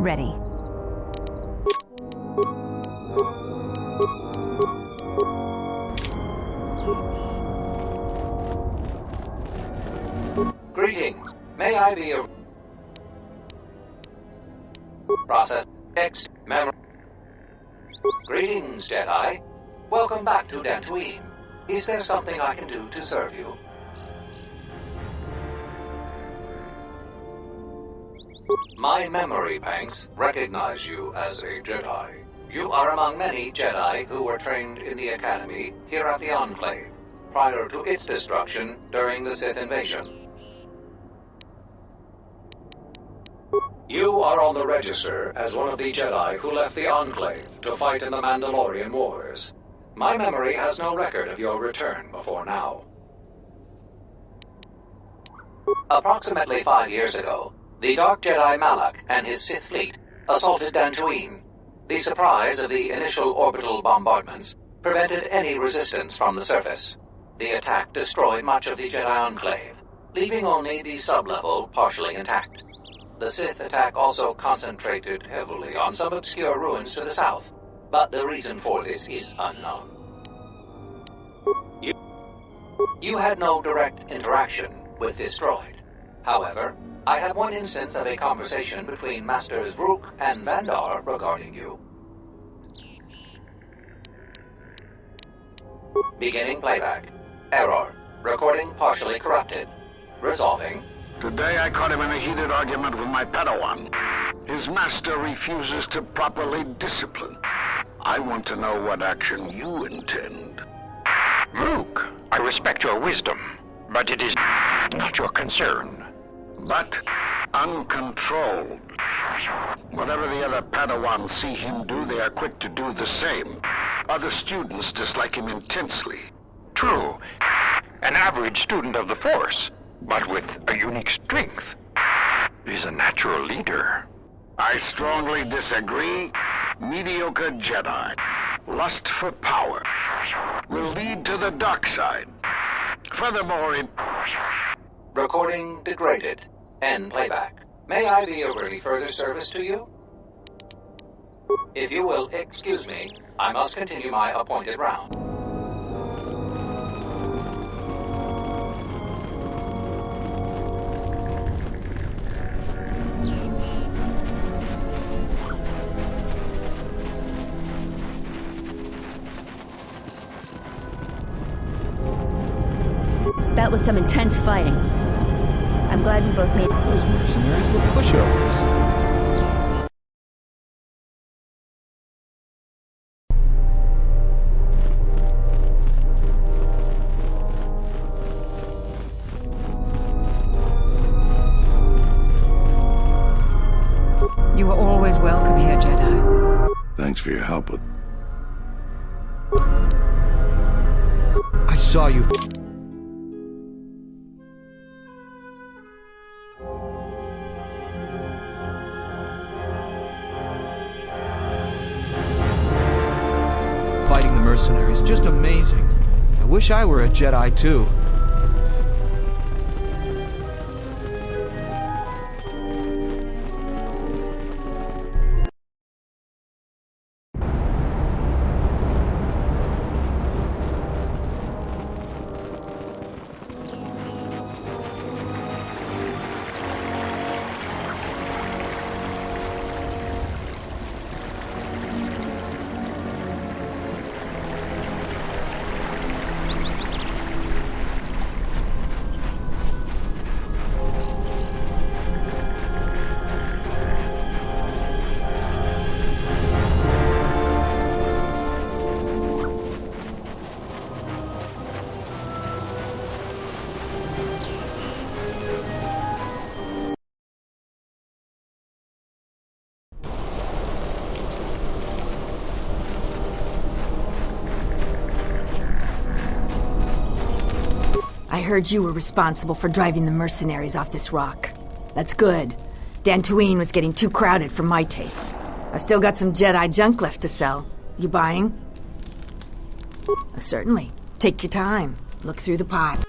Ready. Greetings. May I be a... Process X memory. Greetings, Jedi. Welcome back to Dantooine. Is there something I can do to serve you? My memory banks recognize you as a Jedi. You are among many Jedi who were trained in the Academy here at the Enclave, prior to its destruction during the Sith invasion. You are on the register as one of the Jedi who left the Enclave to fight in the Mandalorian Wars. My memory has no record of your return before now. Approximately 5 years ago, the Dark Jedi Malak and his Sith fleet assaulted Dantooine. The surprise of the initial orbital bombardments prevented any resistance from the surface. The attack destroyed much of the Jedi Enclave, leaving only the sublevel partially intact. The Sith attack also concentrated heavily on some obscure ruins to the south, but the reason for this is unknown. You had no direct interaction with this droid. However, I had one instance of a conversation between Masters Vrook and Vandar regarding you. Beginning playback. Error. Recording partially corrupted. Resolving. Today I caught him in a heated argument with my Padawan. His master refuses to properly discipline. I want to know what action you intend. Luke, I respect your wisdom, but it is not your concern. But uncontrolled. Whatever the other Padawans see him do, they are quick to do the same. Other students dislike him intensely. True. An average student of the Force, but with a unique strength, is a natural leader. I strongly disagree. Mediocre Jedi, lust for power, will lead to the dark side. Furthermore, it... Recording degraded. End playback. May I be of any further service to you? If you will excuse me, I must continue my appointed round. That was some intense fighting. I'm glad we both made it. Those mercenaries were pushovers. You are always welcome here, Jedi. Thanks for your help with... I saw you. Fighting the mercenaries, just amazing. I wish I were a Jedi too. I heard you were responsible for driving the mercenaries off this rock. That's good. Dantooine was getting too crowded for my taste. I've still got some Jedi junk left to sell. You buying? Certainly. Take your time. Look through the pile.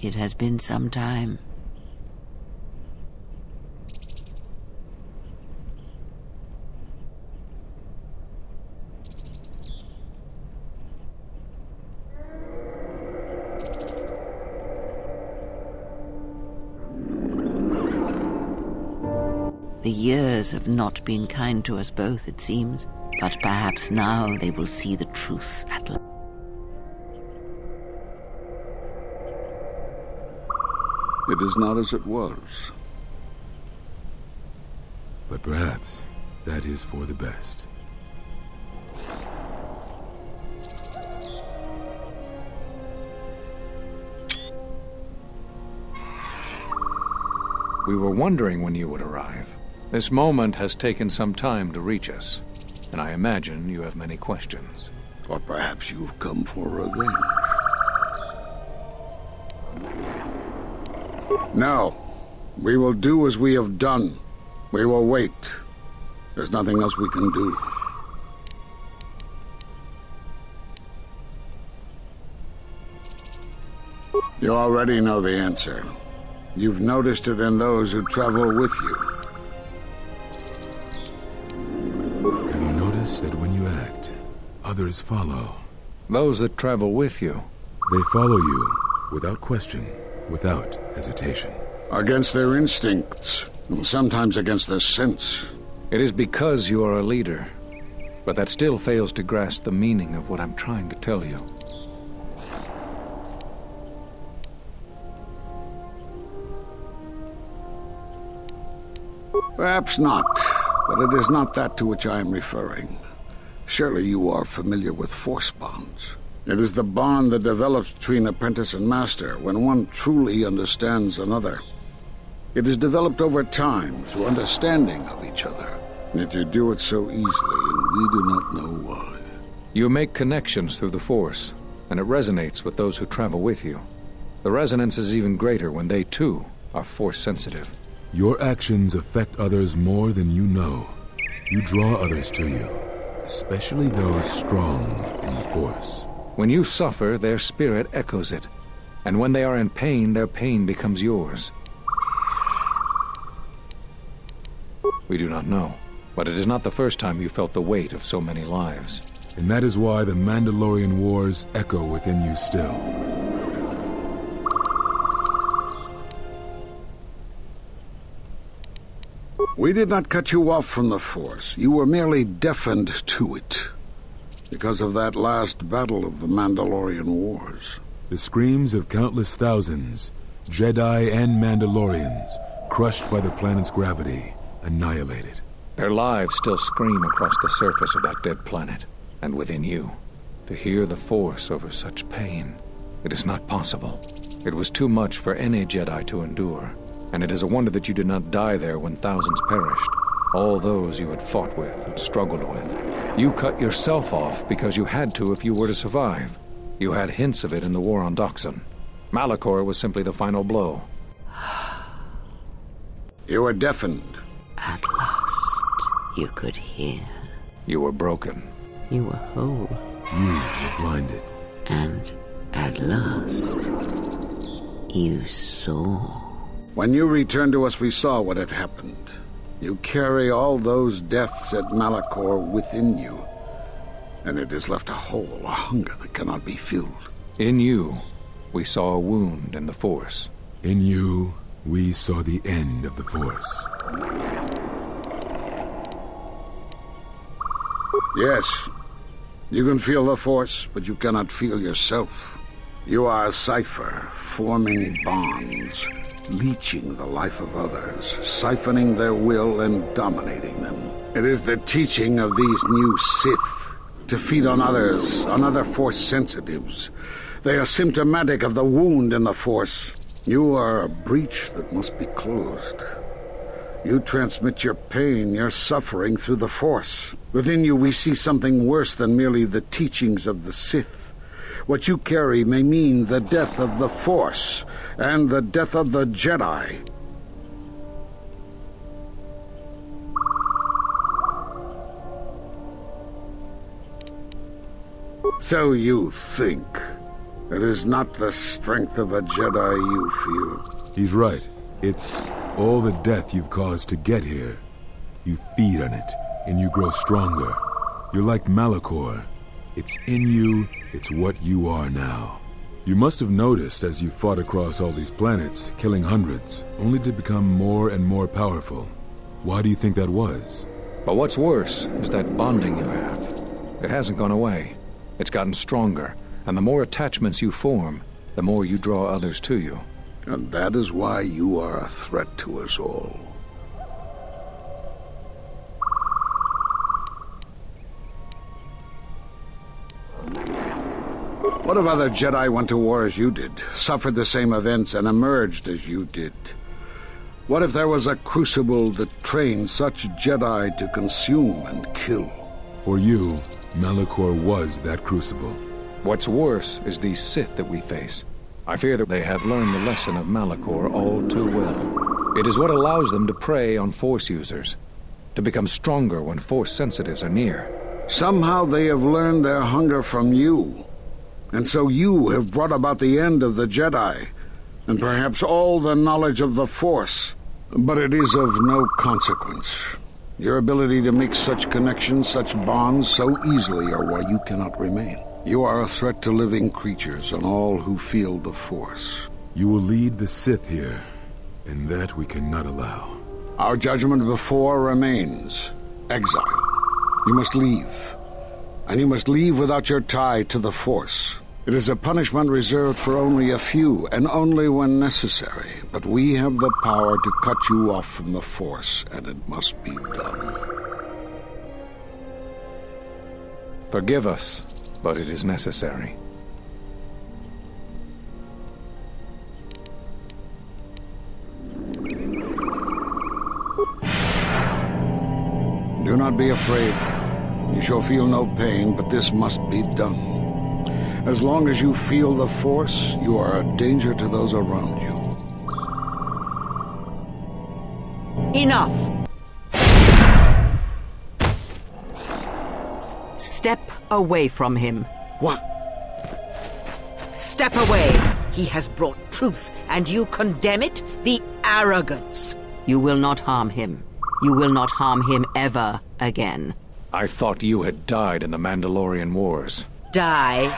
It has been some time. The years have not been kind to us both, it seems, but perhaps now they will see the truth at last. It is not as it was. But perhaps that is for the best. We were wondering when you would arrive. This moment has taken some time to reach us, and I imagine you have many questions. Or perhaps you've come for revenge. No. We will do as we have done. We will wait. There's nothing else we can do. You already know the answer. You've noticed it in those who travel with you. Have you noticed that when you act, others follow? Those that travel with you. They follow you without question, without hesitation. Against their instincts, and sometimes against their sense. It is because you are a leader, but that still fails to grasp the meaning of what I'm trying to tell you. Perhaps not, but it is not that to which I am referring. Surely you are familiar with force bonds. It is the bond that develops between apprentice and master when one truly understands another. It is developed over time through understanding of each other. Yet you do it so easily, and we do not know why. You make connections through the Force, and it resonates with those who travel with you. The resonance is even greater when they, too, are Force-sensitive. Your actions affect others more than you know. You draw others to you, especially those strong in the Force. When you suffer, their spirit echoes it. And when they are in pain, their pain becomes yours. We do not know, but it is not the first time you felt the weight of so many lives. And that is why the Mandalorian Wars echo within you still. We did not cut you off from the Force. You were merely deafened to it. Because of that last battle of the Mandalorian Wars. The screams of countless thousands, Jedi and Mandalorians, crushed by the planet's gravity, annihilated. Their lives still scream across the surface of that dead planet, and within you. To hear the Force over such pain, it is not possible. It was too much for any Jedi to endure, and it is a wonder that you did not die there when thousands perished. All those you had fought with and struggled with. You cut yourself off because you had to if you were to survive. You had hints of it in the war on Doxon. Malachor was simply the final blow. You were deafened. At last, you could hear. You were broken. You were whole. You were blinded. And at last, you saw. When you returned to us, we saw what had happened. You carry all those deaths at Malachor within you, and it has left a hole, a hunger that cannot be filled. In you, we saw a wound in the Force. In you, we saw the end of the Force. Yes, you can feel the Force, but you cannot feel yourself. You are a cipher, forming bonds, leeching the life of others, siphoning their will and dominating them. It is the teaching of these new Sith to feed on others, on other Force sensitives. They are symptomatic of the wound in the Force. You are a breach that must be closed. You transmit your pain, your suffering through the Force. Within you we see something worse than merely the teachings of the Sith. What you carry may mean the death of the Force and the death of the Jedi. So you think. It is not the strength of a Jedi you feel. He's right. It's all the death you've caused to get here. You feed on it, and you grow stronger. You're like Malachor. It's in you, it's what you are now. You must have noticed as you fought across all these planets, killing hundreds, only to become more and more powerful. Why do you think that was? But what's worse is that bonding you have. It hasn't gone away. It's gotten stronger, and the more attachments you form, the more you draw others to you. And that is why you are a threat to us all. What if other Jedi went to war as you did, suffered the same events, and emerged as you did? What if there was a crucible that trained such Jedi to consume and kill? For you, Malachor was that crucible. What's worse is these Sith that we face. I fear that they have learned the lesson of Malachor all too well. It is what allows them to prey on Force users, to become stronger when Force sensitives are near. Somehow they have learned their hunger from you. And so you have brought about the end of the Jedi, and perhaps all the knowledge of the Force. But it is of no consequence. Your ability to make such connections, such bonds so easily are why you cannot remain. You are a threat to living creatures and all who feel the Force. You will lead the Sith here, and that we cannot allow. Our judgment before remains. Exile. You must leave. And you must leave without your tie to the Force. It is a punishment reserved for only a few, and only when necessary. But we have the power to cut you off from the Force, and it must be done. Forgive us, but it is necessary. Do not be afraid. You shall feel no pain, but this must be done. As long as you feel the Force, you are a danger to those around you. Enough! Step away from him. What? Step away! He has brought truth, and you condemn it? The arrogance! You will not harm him. You will not harm him ever again. I thought you had died in the Mandalorian Wars. Die?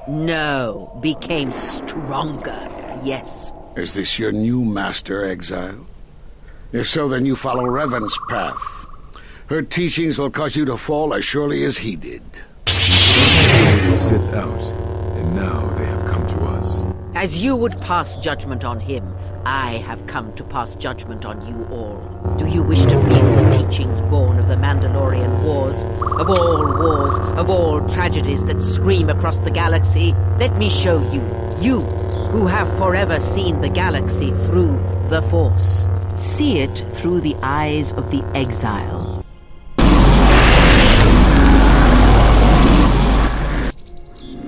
No. Became stronger. Yes. Is this your new master, Exile? If so, then you follow Revan's path. Her teachings will cause you to fall as surely as he did. The Sith out, and now they have come to us. As you would pass judgment on him, I have come to pass judgment on you all. Do you wish to feel the teachings born of the Mandalorian Wars? Of all tragedies that scream across the galaxy? Let me show you. You, who have forever seen the galaxy through the Force. See it through the eyes of the exile.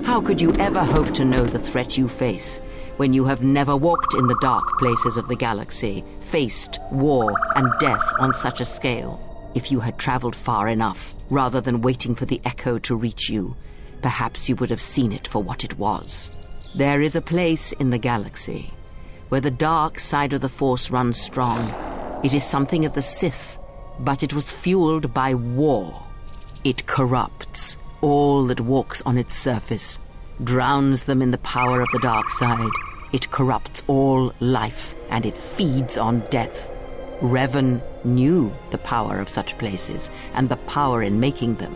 How could you ever hope to know the threat you face when you have never walked in the dark places of the galaxy, faced war and death on such a scale? If you had traveled far enough, rather than waiting for the echo to reach you, perhaps you would have seen it for what it was. There is a place in the galaxy where the dark side of the Force runs strong. It is something of the Sith, but it was fueled by war. It corrupts all that walks on its surface, drowns them in the power of the dark side. It corrupts all life, and it feeds on death. Revan knew the power of such places, and the power in making them.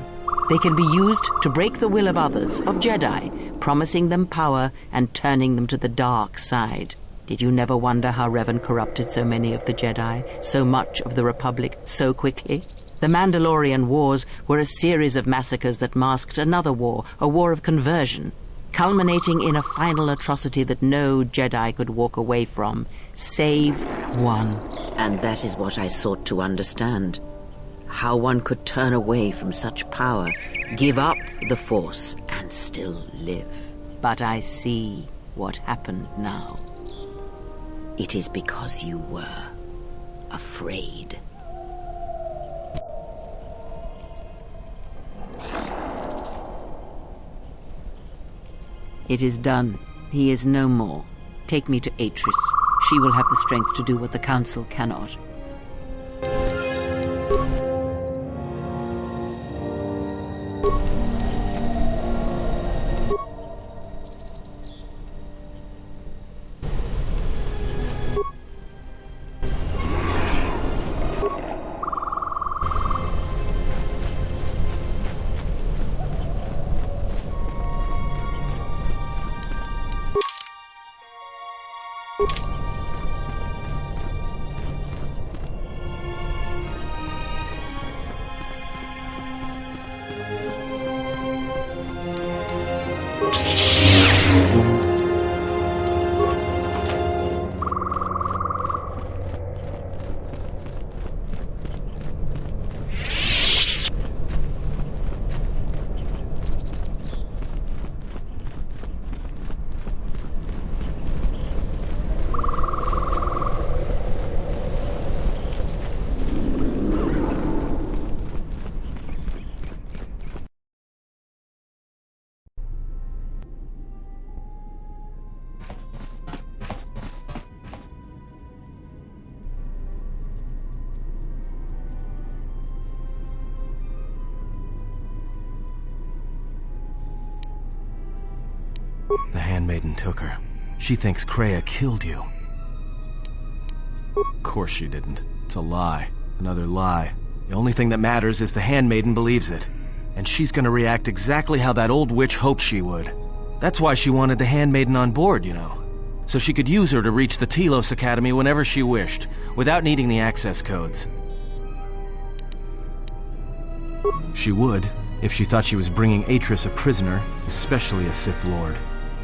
They can be used to break the will of others, of Jedi, promising them power and turning them to the dark side. Did you never wonder how Revan corrupted so many of the Jedi, so much of the Republic, so quickly? The Mandalorian Wars were a series of massacres that masked another war, a war of conversion, culminating in a final atrocity that no Jedi could walk away from, save one. And that is what I sought to understand. How one could turn away from such power, give up the Force, and still live. But I see what happened now. It is because you were afraid. It is done. He is no more. Take me to Atris. She will have the strength to do what the Council cannot. The handmaiden took her. She thinks Kreia killed you. Of course she didn't. It's a lie. Another lie. The only thing that matters is the handmaiden believes it. And she's gonna react exactly how that old witch hoped she would. That's why she wanted the handmaiden on board, you know. So she could use her to reach the Telos Academy whenever she wished, without needing the access codes. She would, if she thought she was bringing Atris a prisoner, especially a Sith Lord.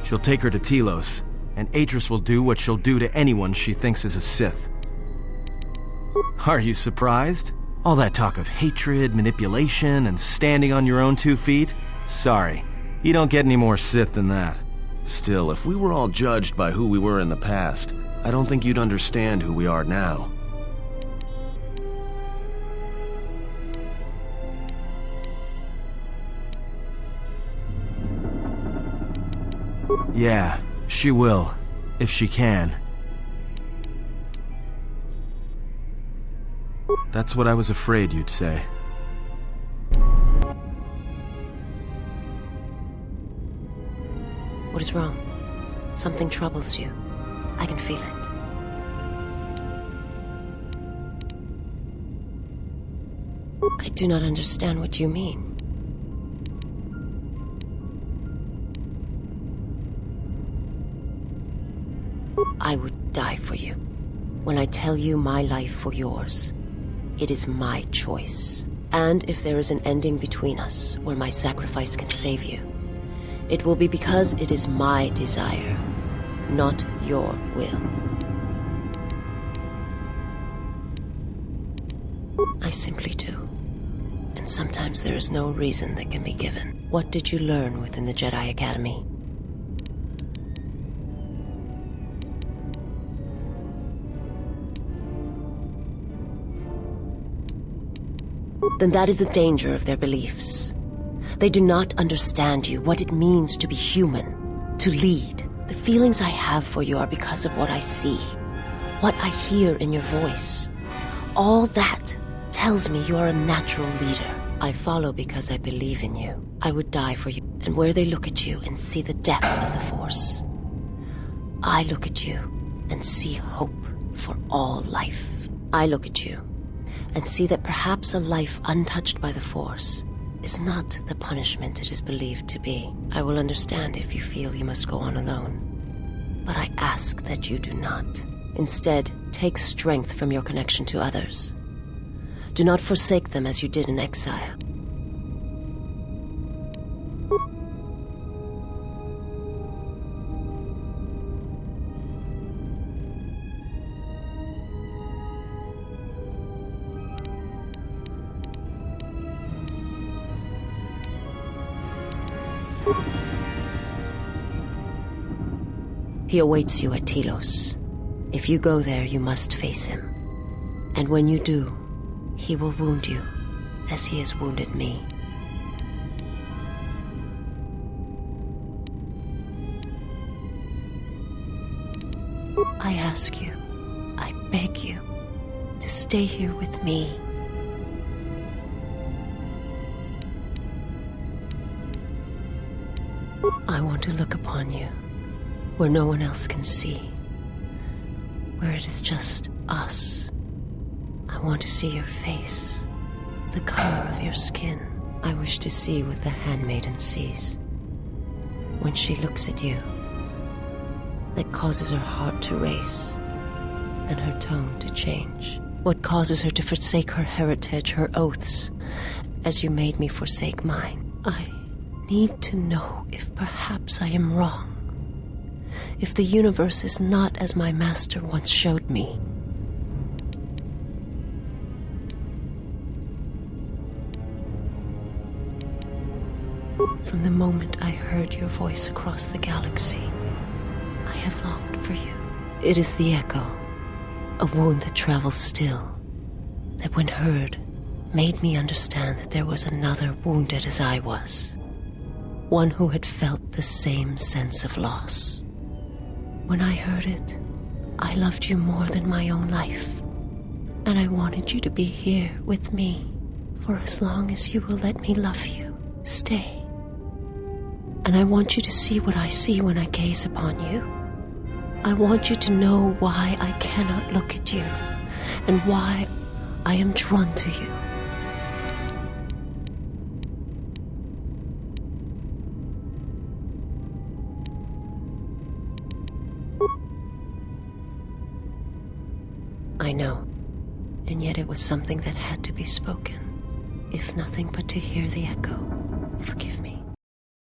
She'll take her to Telos, and Atris will do what she'll do to anyone she thinks is a Sith. Are you surprised? All that talk of hatred, manipulation, and standing on your own 2 feet? Sorry, you don't get any more Sith than that. Still, if we were all judged by who we were in the past, I don't think you'd understand who we are now. Yeah, she will, if she can. That's what I was afraid you'd say. What is wrong? Something troubles you. I can feel it. I do not understand what you mean. I would die for you. When I tell you my life for yours, it is my choice. And if there is an ending between us, where my sacrifice can save you, it will be because it is my desire, not your will. I simply do. And sometimes there is no reason that can be given. What did you learn within the Jedi Academy? Then that is the danger of their beliefs. They do not understand you, what it means to be human, to lead. The feelings I have for you are because of what I see, what I hear in your voice. All that tells me you are a natural leader. I follow because I believe in you. I would die for you. And where they look at you and see the depth of the Force, I look at you and see hope for all life. I look at you and see that perhaps a life untouched by the Force is not the punishment it is believed to be. I will understand if you feel you must go on alone, but I ask that you do not. Instead, take strength from your connection to others. Do not forsake them as you did in exile. He awaits you at Telos. If you go there, you must face him. And when you do, he will wound you, as he has wounded me. I ask you, I beg you, to stay here with me. I want to look upon you, where no one else can see, where it is just us. I want to see your face, the color of your skin. I wish to see what the handmaiden sees when she looks at you, that causes her heart to race and her tone to change. What causes her to forsake her heritage, her oaths, as you made me forsake mine. I need to know if perhaps I am wrong, if the universe is not as my master once showed me. From the moment I heard your voice across the galaxy, I have longed for you. It is the echo, a wound that travels still, that when heard, made me understand that there was another wounded as I was, one who had felt the same sense of loss. When I heard it, I loved you more than my own life, and I wanted you to be here with me for as long as you will let me love you. Stay. And I want you to see what I see when I gaze upon you. I want you to know why I cannot look at you, and why I am drawn to you. I know, and yet it was something that had to be spoken, if nothing but to hear the echo. Forgive me.